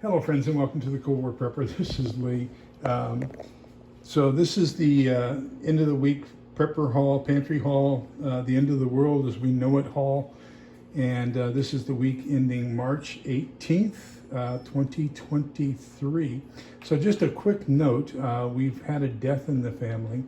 Hello friends and welcome to the Cold War Prepper. This is Lee. So this is the end of the week prepper haul, pantry haul, the end of the world as we know it haul. And this is the week ending March 18th, 2023. So just a quick note, we've had a death in the family.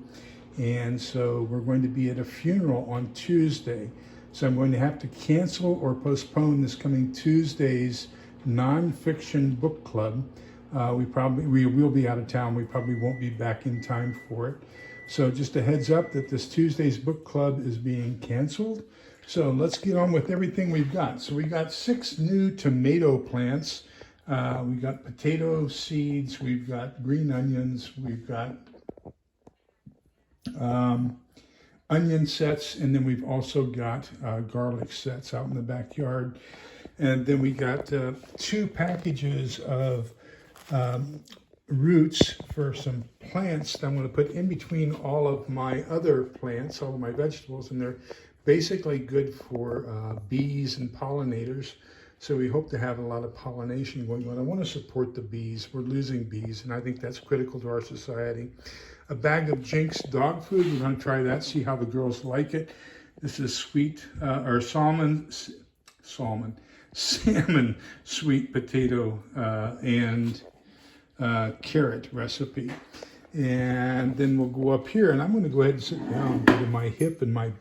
And so we're going to be at a funeral on Tuesday. So I'm going to have to cancel or postpone this coming Tuesday's nonfiction book club. We will be out of town. We probably won't be back in time for it. So just a heads up that this Tuesday's book club is being canceled. So let's get on with everything we've got. So we got 6 new tomato plants. We got potato seeds. We've got green onions. We've got onion sets, and then we've also got garlic sets out in the backyard. And then we got 2 packages of roots for some plants that I'm going to put in between all of my other plants, all of my vegetables, and they're basically good for bees and pollinators. So we hope to have a lot of pollination going on. I want to support the bees. We're losing bees, and I think that's critical to our society. A bag of Jinx dog food. We're going to try that, see how the girls like it. This is salmon sweet potato and carrot recipe. And then we'll go up here, and I'm going to go ahead and sit down due to my hip and my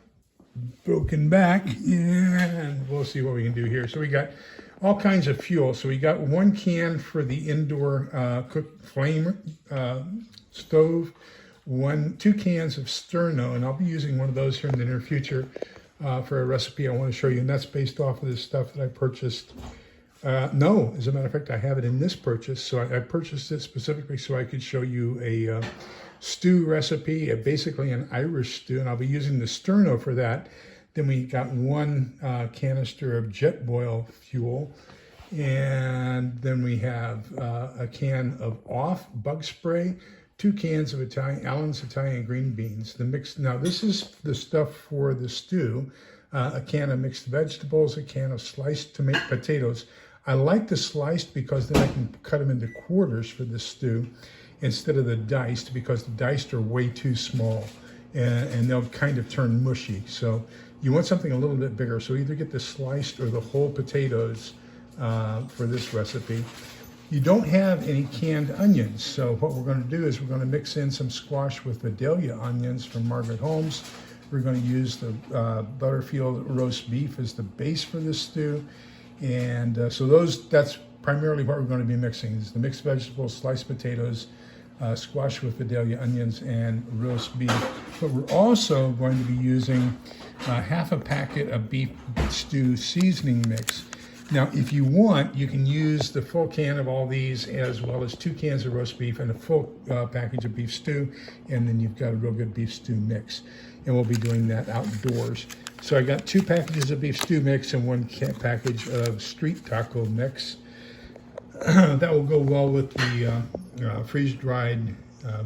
broken back, and we'll see what we can do here. So we got all kinds of fuel. So we got 1 can for the indoor cook flame stove, 2 cans of sterno, and I'll be using one of those here in the near future for a recipe I want to show you, and that's based off of this stuff that I purchased. No, as a matter of fact, I have it in this purchase. So I purchased it specifically so I could show you a stew recipe, basically an Irish stew, and I'll be using the sterno for that. Then we got 1 canister of jet boil fuel, and then we have a can of off bug spray, 2 cans of Allen's Italian green beans. The mix. Now this is the stuff for the stew. A can of mixed vegetables, a can of sliced potatoes. I like the sliced because then I can cut them into quarters for the stew instead of the diced, because the diced are way too small and they'll kind of turn mushy. So you want something a little bit bigger. So either get the sliced or the whole potatoes for this recipe. You don't have any canned onions, so what we're going to do is we're going to mix in some squash with Vidalia onions from Margaret Holmes. We're going to use the Butterfield roast beef as the base for this stew, and that's primarily what we're going to be mixing, is the mixed vegetables, sliced potatoes, squash with Vidalia onions, and roast beef. But we're also going to be using half a packet of beef stew seasoning mix. Now, if you want, you can use the full can of all these, as well as 2 cans of roast beef and a full package of beef stew, and then you've got a real good beef stew mix. And we'll be doing that outdoors. So I got 2 packages of beef stew mix and 1 package of street taco mix. That will go well with the freeze-dried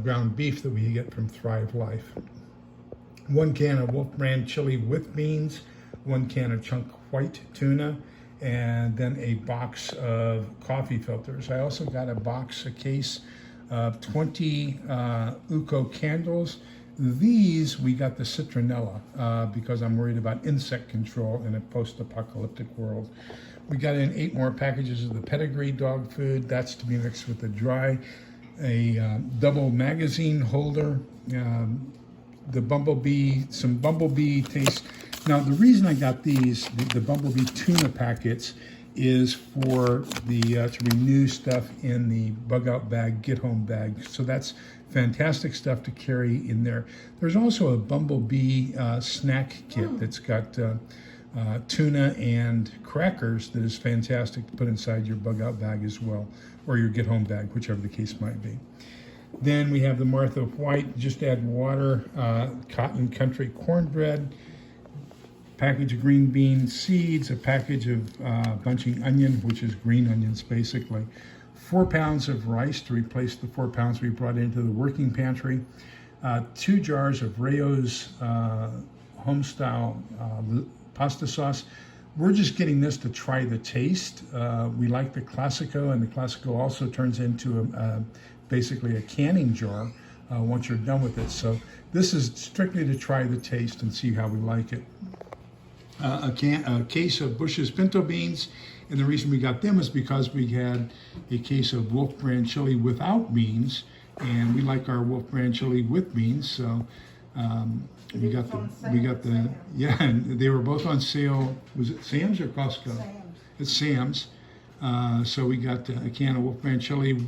ground beef that we get from Thrive Life. 1 can of Wolf Brand chili with beans, 1 can of chunk white tuna, and then a box of coffee filters. I also got a case of 20 Uco candles. These, we got the citronella because I'm worried about insect control in a post-apocalyptic world. We got in 8 more packages of the pedigree dog food. That's to be mixed with the dry. A double magazine holder, some bumblebee taste. Now, the reason I got these, the bumblebee tuna packets, is for the to renew stuff in the bug out bag, get home bag. So that's fantastic stuff to carry in there. There's also a bumblebee snack kit that's got tuna and crackers that is fantastic to put inside your bug out bag as well, or your get home bag, whichever the case might be. Then we have the Martha White, just add water, Cotton Country cornbread, package of green bean seeds, a package of bunching onion, which is green onions basically, 4 pounds of rice to replace the 4 pounds we brought into the working pantry, 2 jars of Rayo's home-style pasta sauce, We're just getting this to try the taste. We like the Classico, and the Classico also turns into basically a canning jar once you're done with it. So this is strictly to try the taste and see how we like it. A case of Bush's pinto beans, and the reason we got them is because we had a case of Wolf brand chili without beans, and we like our Wolf brand chili with beans. So we got the yeah, and they were both on sale. Was it Sam's or Costco? Sam's. It's Sam's. So we got a can of Wolf brand chili,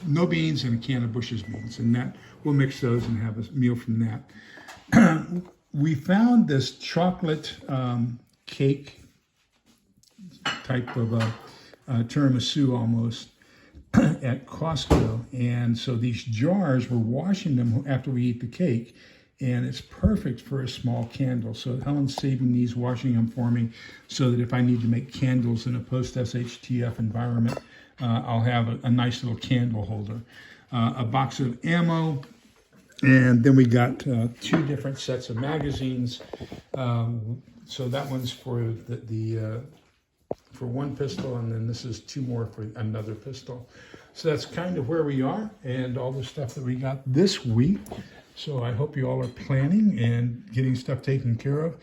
no beans, and a can of Bush's beans, and that we'll mix those and have a meal from that. We found this chocolate cake type of tiramisu almost at Costco, and so these jars, we're washing them after we eat the cake, and it's perfect for a small candle. So Helen's saving these, washing them for me, so that if I need to make candles in a post-SHTF environment, I'll have a nice little candle holder. A box of ammo, and then we got 2 different sets of magazines. So that one's for for one pistol, and then this is 2 more for another pistol. So that's kind of where we are, and all the stuff that we got this week. So I hope you all are planning and getting stuff taken care of.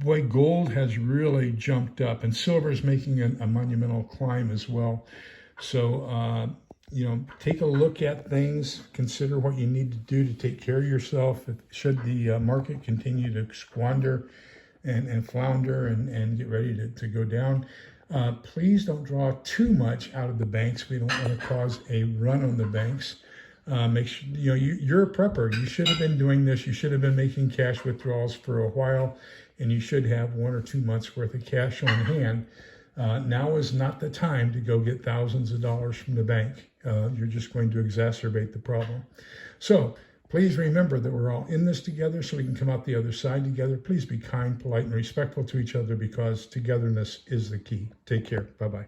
Boy, gold has really jumped up, and silver is making a monumental climb as well. So, you know, take a look at things, consider what you need to do to take care of yourself. Should the market continue to squander and flounder and get ready to go down, please don't draw too much out of the banks. We don't want to cause a run on the banks. Make sure, you know, you're a prepper. You should have been doing this. You should have been making cash withdrawals for a while, and you should have 1 or 2 months worth of cash on hand. Now is not the time to go get thousands of dollars from the bank. You're just going to exacerbate the problem. So please remember that we're all in this together, so we can come out the other side together. Please be kind, polite, and respectful to each other, because togetherness is the key. Take care. Bye-bye.